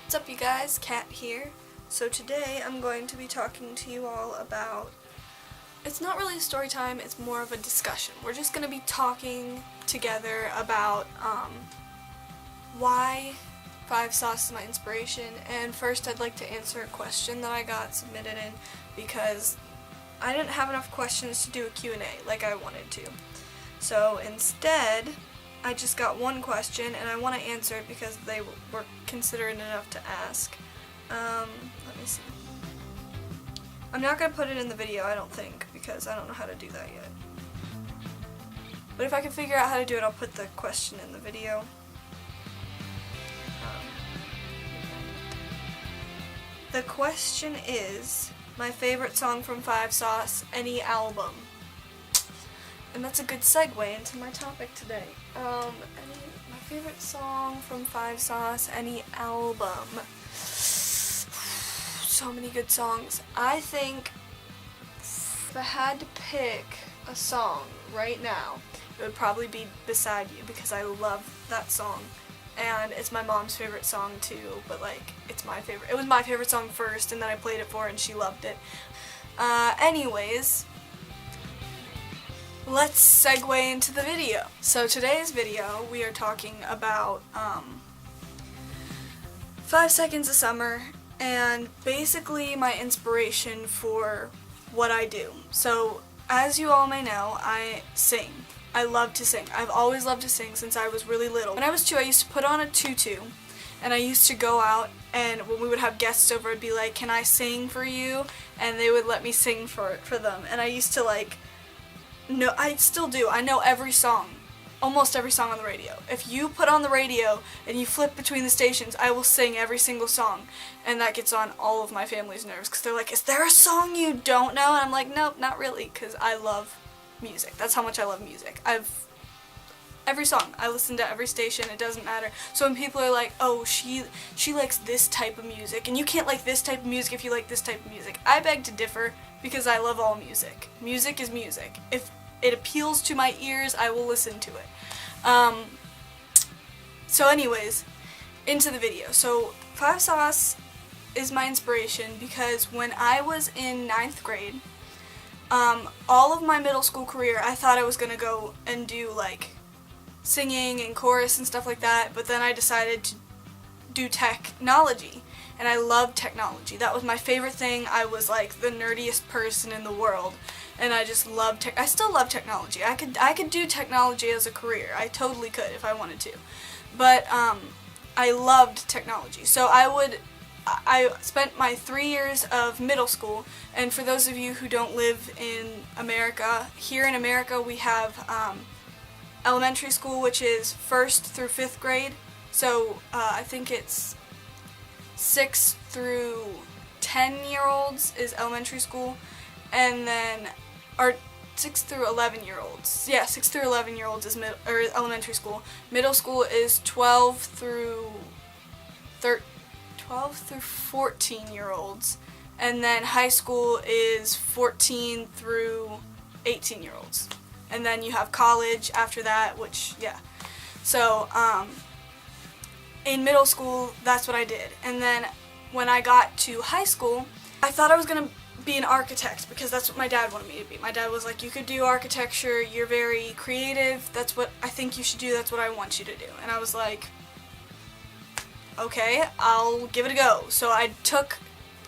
What's up, you guys? Kat here. So today I'm going to be talking to you all about, it's not really a story time, it's more of a discussion. We're just going to be talking together about why 5 Sauce is my inspiration. And first I'd like to answer a question that I got submitted in because I didn't have enough questions to do a Q&A like I wanted to. So instead, I just got one question and I want to answer it because they were considerate enough to ask. Let me see. I'm not going to put it in the video, I don't think, because I don't know how to do that yet. But if I can figure out how to do it, I'll put the question in the video. The question is, my favorite song from 5 Sauce, any album. And that's a good segue into my topic today. My favorite song from 5 Sauce, any album. So many good songs. I think if I had to pick a song right now, it would probably be Beside You because I love that song. And it's my mom's favorite song too, but like, it's my favorite. It was my favorite song first and then I played it for her and she loved it. Anyways, let's segue into the video. So today's video, we are talking about 5 Seconds of Summer and basically my inspiration for what I do. So as you all may know, I sing. I love to sing. I've always loved to sing since I was really little. When I was 2, I used to put on a tutu and I used to go out, and when we would have guests over, I'd be like, "Can I sing for you?" And they would let me sing for them. And I used to like, no, I still do. I know every song, almost every song on the radio. If you put on the radio and you flip between the stations, I will sing every single song. And that gets on all of my family's nerves because they're like, "Is there a song you don't know?" And I'm like, "Nope, not really," because I love music. That's how much I love music. Every song, I listen to every station, it doesn't matter. So when people are like, "Oh, she likes this type of music, and you can't like this type of music if you like this type of music," I beg to differ because I love all music. Music is music. If it appeals to my ears, I will listen to it. So anyways, into the video. So 5 Sauce is my inspiration because when I was in 9th grade, all of my middle school career, I thought I was going to go and do like singing and chorus and stuff like that, but then I decided to do technology, and I loved technology. That was my favorite thing. I was like the nerdiest person in the world, and I just loved I still love technology. I could do technology as a career. I totally could if I wanted to. But I loved technology. So I spent my 3 years of middle school, and for those of you who don't live in America, here in America we have elementary school, which is 1st through 5th grade. So I think it's 6 through 10-year-olds is elementary school, and then, or 6 through 11-year-olds. Yeah, 6 through 11-year-olds is elementary school. Middle school is 12 through 14-year-olds, and then high school is 14 through 18-year-olds. And then you have college after that, which, yeah. So, in middle school, that's what I did. And then when I got to high school, I thought I was going to be an architect because that's what my dad wanted me to be. My dad was like, "You could do architecture, you're very creative, that's what I think you should do, that's what I want you to do." And I was like, "Okay, I'll give it a go." So I took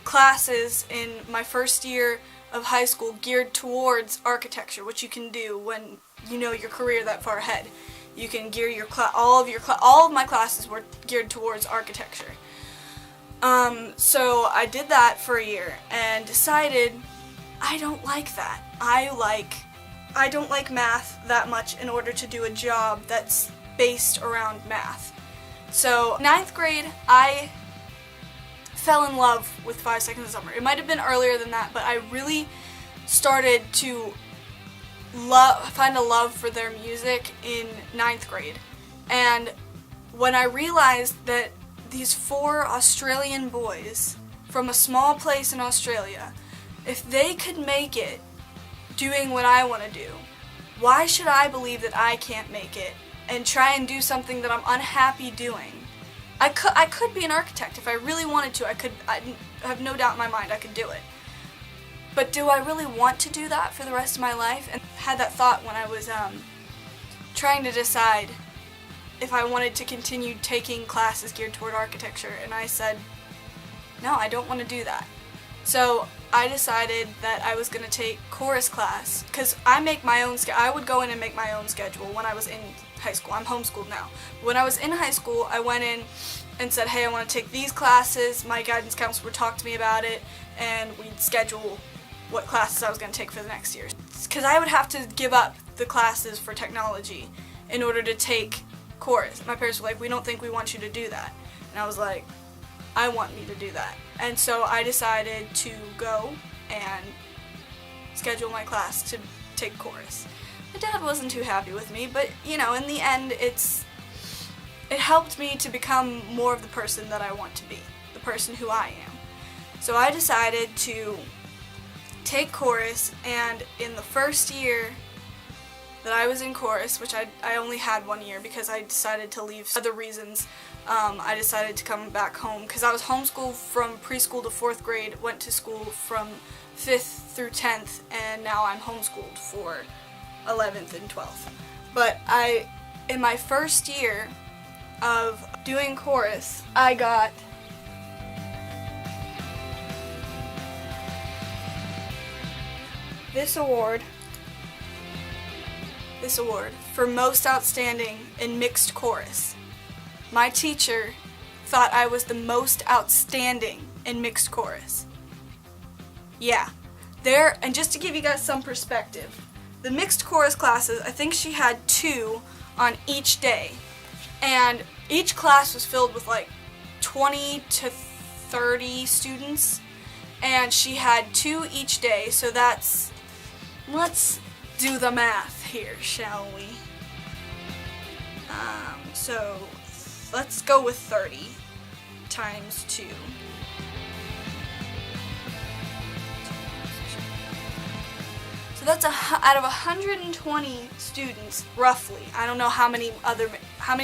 classes in my first year of high school geared towards architecture, which you can do when you know your career that far ahead. You can gear your all of my classes were geared towards architecture. So I did that for a year and decided I don't like that. I don't like math that much in order to do a job that's based around math. So 9th grade, I fell in love with 5 Seconds of Summer. It might have been earlier than that, but I really started to find a love for their music in 9th grade. And when I realized that these 4 Australian boys from a small place in Australia, if they could make it doing what I want to do, why should I believe that I can't make it and try and do something that I'm unhappy doing I could be an architect if I really wanted to. I have no doubt in my mind I could do it. But do I really want to do that for the rest of my life? And I had that thought when I was trying to decide if I wanted to continue taking classes geared toward architecture, and I said, no, I don't want to do that. So I decided that I was going to take chorus class, because I make my own I would go in and make my own schedule when I was in high school. I'm homeschooled now. When I was in high school, I went in and said, hey, I want to take these classes. My guidance counselor would talk to me about it, and we'd schedule what classes I was going to take for the next year. Because I would have to give up the classes for technology in order to take chorus. My parents were like, we don't think we want you to do that. And I was like, I want me to do that. And so I decided to go and schedule my class to take chorus. My dad wasn't too happy with me, but you know, in the end, it helped me to become more of the person that I want to be, the person who I am. So I decided to take chorus, and in the first year that I was in chorus, which I only had 1 year because I decided to leave for other reasons, I decided to come back home because I was homeschooled from preschool to 4th grade, went to school from 5th through 10th, and now I'm homeschooled for 11th and 12th. But in my first year of doing chorus, I got this award for most outstanding in mixed chorus. My teacher thought I was the most outstanding in mixed chorus. Yeah. And just to give you guys some perspective, the mixed chorus classes, I think she had 2 on each day. And each class was filled with like 20 to 30 students. And she had 2 each day, so that's, let's do the math here, shall we? So let's go with 30 times 2. So that's out of 120 students, roughly. I don't know how many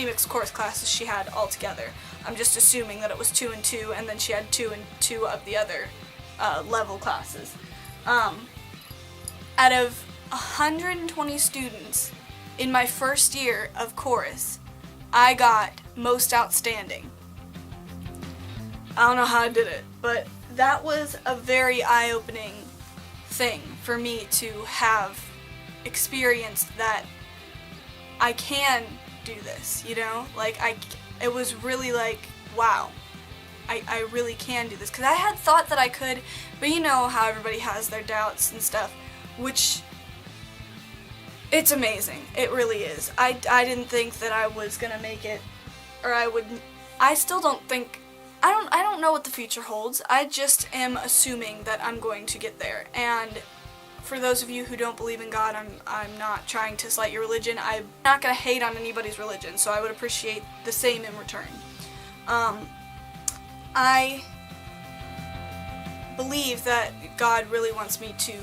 mixed chorus classes she had altogether. I'm just assuming that it was 2 and 2, and then she had 2 and 2 of the other level classes. Out of 120 students in my first year of chorus, I got most outstanding. I don't know how I did it, but that was a very eye-opening thing for me to have experienced, that I can do this, you know? Like, it was really like, wow, I really can do this. Because I had thought that I could, but you know how everybody has their doubts and stuff, which, it's amazing. It really is. I didn't think that I was gonna make it, or I still don't think, I don't know what the future holds. I just am assuming that I'm going to get there. And for those of you who don't believe in God, I'm not trying to slight your religion. I'm not gonna hate on anybody's religion, so I would appreciate the same in return. I believe that God really wants me to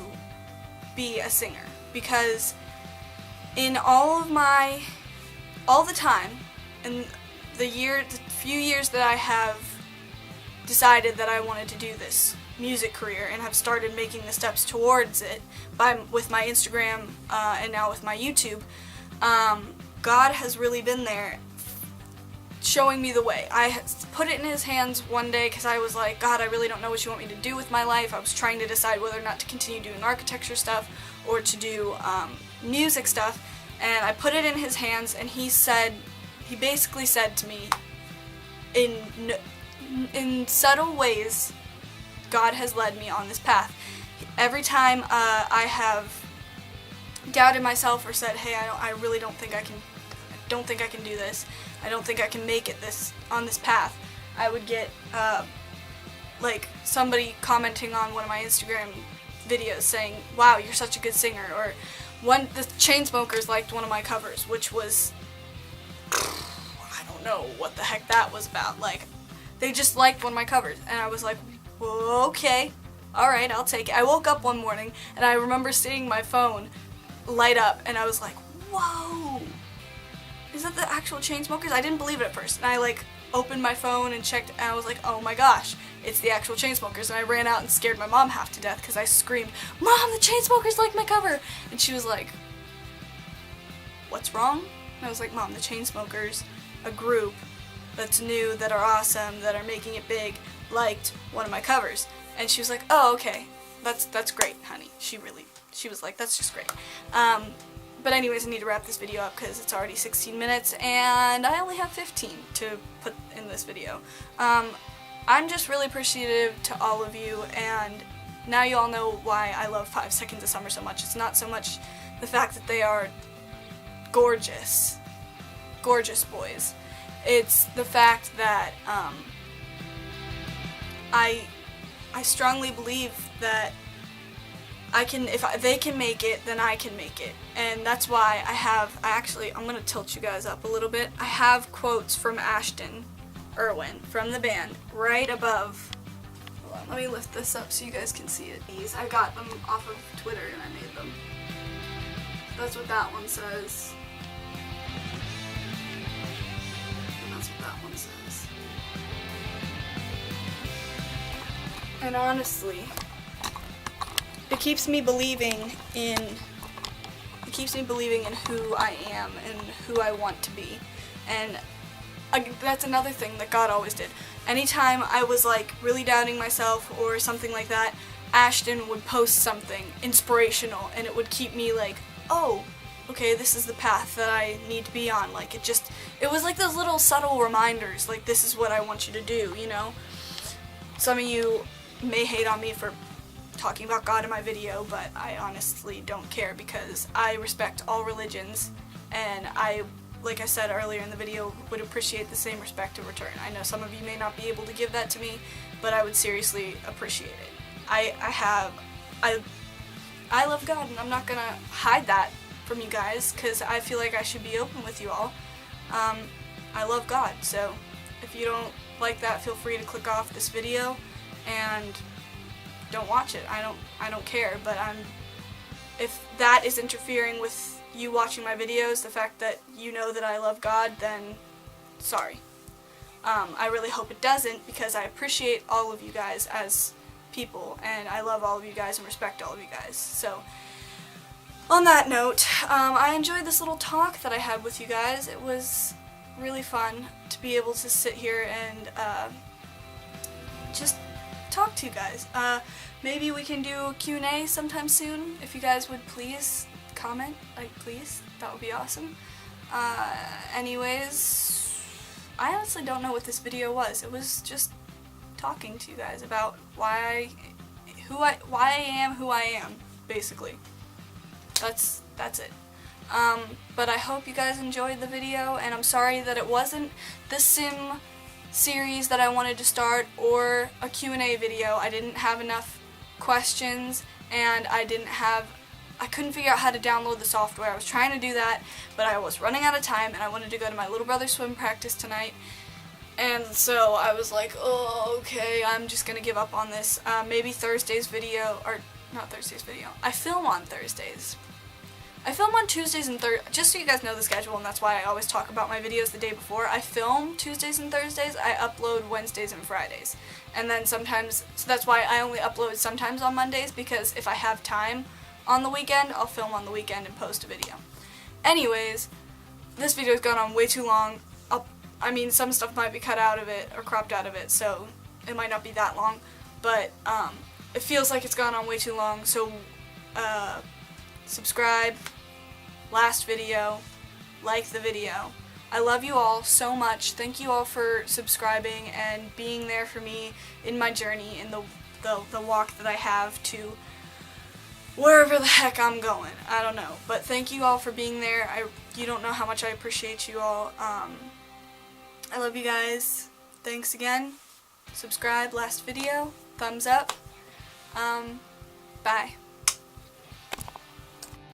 be a singer, because in all the time, in the few years that I have decided that I wanted to do this music career and have started making the steps towards it with my Instagram and now with my YouTube, God has really been there showing me the way. I put it in His hands one day because I was like, God, I really don't know what you want me to do with my life. I was trying to decide whether or not to continue doing architecture stuff or to do music stuff, and I put it in His hands, and He basically said to me, in subtle ways, God has led me on this path. Every time I have doubted myself or said, hey, I really don't think I can do this, I don't think I can make it on this path, I would get like somebody commenting on one of my Instagram videos saying, wow, you're such a good singer, or the Chainsmokers liked one of my covers, which was, I don't know what the heck that was about. Like, they just liked one of my covers, and I was like, well, okay, alright, I'll take it. I woke up one morning, and I remember seeing my phone light up, and I was like, whoa, is that the actual Chainsmokers? I didn't believe it at first, and I opened my phone and checked, and I was like, oh my gosh, it's the actual Chainsmokers, and I ran out and scared my mom half to death because I screamed, Mom, the Chainsmokers like my cover! And she was like, what's wrong? And I was like, Mom, the Chainsmokers, a group that's new, that are awesome, that are making it big, liked one of my covers. And she was like, oh, okay, that's great, honey. She was like, that's just great. But anyways, I need to wrap this video up because it's already 16 minutes and I only have 15 to put in this video. I'm just really appreciative to all of you, and now you all know why I love 5 Seconds of Summer so much. It's not so much the fact that they are gorgeous, gorgeous boys. It's the fact that I strongly believe that if they can make it, then I can make it. And that's why I'm going to tilt you guys up a little bit. I have quotes from Ashton Irwin from the band right above. Hold on, let me lift this up so you guys can see it. I got them off of Twitter and I made them. That's what that one says. And that's what that one says. And honestly, it keeps me believing in who I am and who I want to be. And that's another thing that God always did. Anytime I was like really doubting myself or something like that, Ashton would post something inspirational and it would keep me like, oh, okay, this is the path that I need to be on. Like it was like those little subtle reminders, like this is what I want you to do, you know? Some of you may hate on me for talking about God in my video, but I honestly don't care because I respect all religions, and I, like I said earlier in the video, would appreciate the same respect in return. I know some of you may not be able to give that to me, but I would seriously appreciate it. I love God, and I'm not gonna hide that from you guys because I feel like I should be open with you all. I love God, so if you don't like that, feel free to click off this video and don't watch it. I don't care, but if that is interfering with you watching my videos, the fact that you know that I love God, then sorry. I really hope it doesn't, because I appreciate all of you guys as people, and I love all of you guys and respect all of you guys. So on that note, I enjoyed this little talk that I had with you guys. It was really fun to be able to sit here and just talk to you guys. Maybe we can do a Q&A sometime soon. If you guys would please comment, like please, that would be awesome. Anyways, I honestly don't know what this video was. It was just talking to you guys about why I am who I am, basically. That's it. But I hope you guys enjoyed the video, and I'm sorry that it wasn't the sim series that I wanted to start or a Q&A video. I didn't have enough questions, and I couldn't figure out how to download the software. I was trying to do that, but I was running out of time, and I wanted to go to my little brother's swim practice tonight, and so I was like, oh, okay, I'm just gonna give up on this. Maybe Thursday's video, or not Thursday's video, I film on Thursdays. I film on Tuesdays and Thursdays, just so you guys know the schedule, and that's why I always talk about my videos the day before. I film Tuesdays and Thursdays, I upload Wednesdays and Fridays. And then sometimes, so that's why I only upload sometimes on Mondays, because if I have time on the weekend, I'll film on the weekend and post a video. Anyways, this video's gone on way too long. I mean, some stuff might be cut out of it, or cropped out of it, so it might not be that long. But, it feels like it's gone on way too long, so, subscribe, last video, like the video. I love you all so much. Thank you all for subscribing and being there for me in my journey, in the walk that I have to wherever the heck I'm going. I don't know. But thank you all for being there. You don't know how much I appreciate you all. I love you guys. Thanks again. Subscribe, last video, thumbs up. Bye.